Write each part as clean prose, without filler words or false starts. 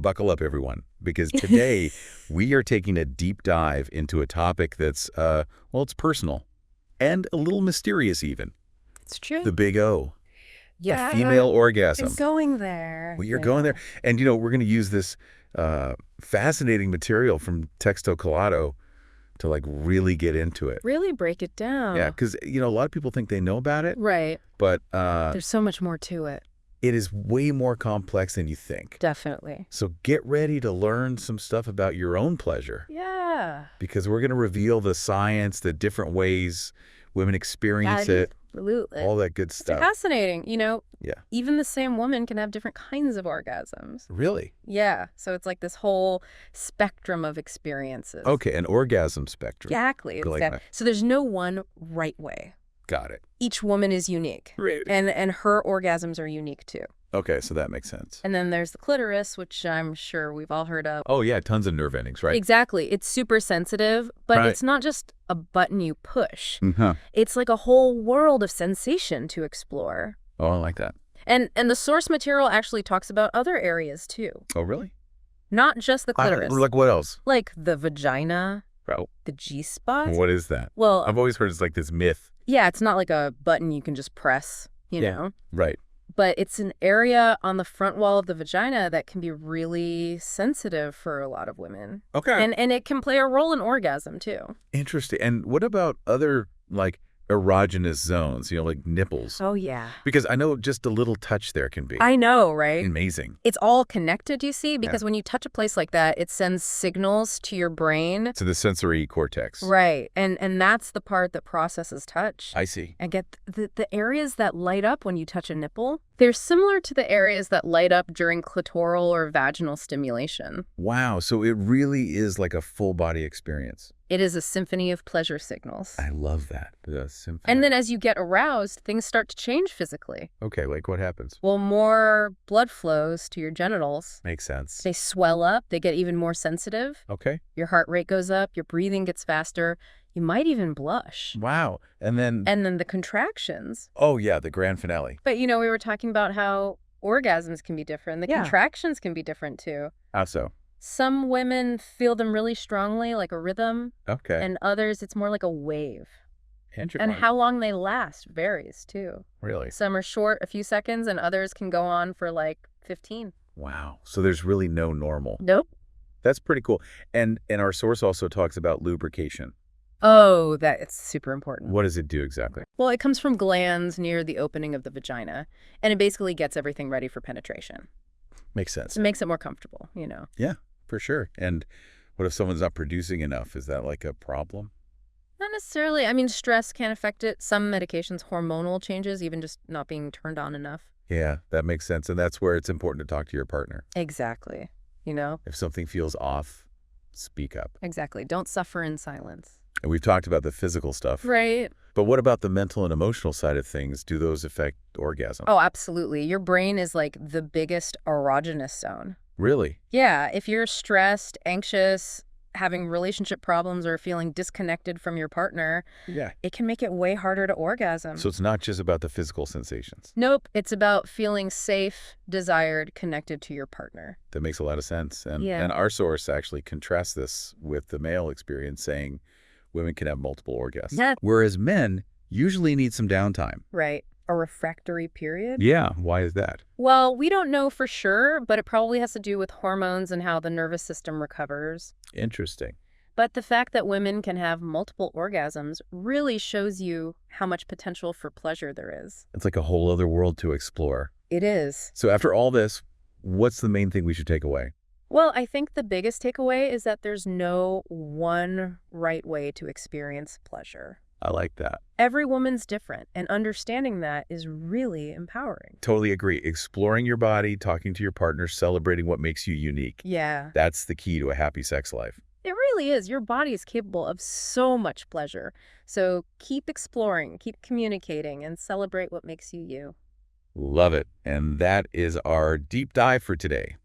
buckle up, everyone, because today we are taking a deep dive into a topic that's, well, it's personal and a little mysterious even. It's true. The big O. Yeah. The female orgasm. It's going there. We are going there. And, we're going to use this fascinating material from Texto Colado to, really get into it. Really break it down. Yeah, because, a lot of people think they know about it. Right. But there's so much more to it. It is way more complex than you think. Definitely. So get ready to learn some stuff about your own pleasure. Yeah. Because we're going to reveal the science, the different ways women experience it. Absolutely. All that good stuff. It's fascinating. Yeah. Even the same woman can have different kinds of orgasms. Really? Yeah. So it's like this whole spectrum of experiences. Okay, an orgasm spectrum. Exactly. So there's no one right way. Got it. Each woman is unique. Right. And her orgasms are unique too. Okay, so that makes sense. And then there's the clitoris, which I'm sure we've all heard of. Oh, yeah, tons of nerve endings, right? Exactly. It's super sensitive, but it's not just a button you push. Mm-hmm. It's like a whole world of sensation to explore. Oh, I like that. And the source material actually talks about other areas too. Oh, really? Not just the clitoris. Like what else? Like the vagina, Oh. the G-spot. What is that? Well, I've always heard it's like this myth. Yeah, it's not like a button you can just press, you know? Right. But it's an area on the front wall of the vagina that can be really sensitive for a lot of women. Okay. And it can play a role in orgasm, too. Interesting. And what about other, erogenous zones, like nipples? Oh, yeah. Because I know just a little touch there can be. I know, right? Amazing. It's all connected, you see, because when you touch a place like that, it sends signals to your brain. To the sensory cortex. Right. And that's the part that processes touch. I see. And get the areas that light up when you touch a nipple, they're similar to the areas that light up during clitoral or vaginal stimulation. Wow. So it really is like a full body experience. It is a symphony of pleasure signals. I love that. The symphony. And then as you get aroused, things start to change physically. Okay, like what happens? Well, more blood flows to your genitals. Makes sense. They swell up. They get even more sensitive. Okay. Your heart rate goes up. Your breathing gets faster. You might even blush. Wow. And then the contractions. Oh, yeah, the grand finale. But, we were talking about how orgasms can be different. The contractions can be different, too. How so? Some women feel them really strongly, like a rhythm. Okay. And others, it's more like a wave. Interesting. And how long they last varies, too. Really? Some are short, a few seconds, and others can go on for 15. Wow. So there's really no normal. Nope. That's pretty cool. And our source also talks about lubrication. Oh, it's super important. What does it do exactly? Well, it comes from glands near the opening of the vagina, and it basically gets everything ready for penetration. Makes sense. It makes it more comfortable, Yeah, for sure. And what if someone's not producing enough? Is that a problem? Not necessarily. I mean, stress can affect it. Some medications, hormonal changes, even just not being turned on enough. Yeah, that makes sense. And that's where it's important to talk to your partner. Exactly. If something feels off, speak up. Exactly. Don't suffer in silence. And we've talked about the physical stuff. Right. But what about the mental and emotional side of things? Do those affect orgasm? Oh, absolutely. Your brain is like the biggest erogenous zone. Really? Yeah. If you're stressed, anxious, having relationship problems, or feeling disconnected from your partner, it can make it way harder to orgasm. So it's not just about the physical sensations. Nope. It's about feeling safe, desired, connected to your partner. That makes a lot of sense. And our source actually contrasts this with the male experience, saying women can have multiple orgasms, whereas men usually need some downtime. Right. A refractory period? Yeah. Why is that? Well, we don't know for sure, but it probably has to do with hormones and how the nervous system recovers. Interesting. But the fact that women can have multiple orgasms really shows you how much potential for pleasure there is. It's like a whole other world to explore. It is. So after all this, what's the main thing we should take away? Well, I think the biggest takeaway is that there's no one right way to experience pleasure. I like that. Every woman's different, and understanding that is really empowering. Totally agree. Exploring your body, talking to your partner, celebrating what makes you unique. Yeah. That's the key to a happy sex life. It really is. Your body is capable of so much pleasure. So keep exploring, keep communicating, and celebrate what makes you you. Love it. And that is our deep dive for today.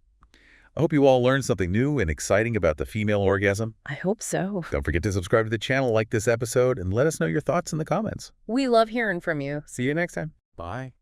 I hope you all learned something new and exciting about the female orgasm. I hope so. Don't forget to subscribe to the channel, like this episode, and let us know your thoughts in the comments. We love hearing from you. See you next time. Bye.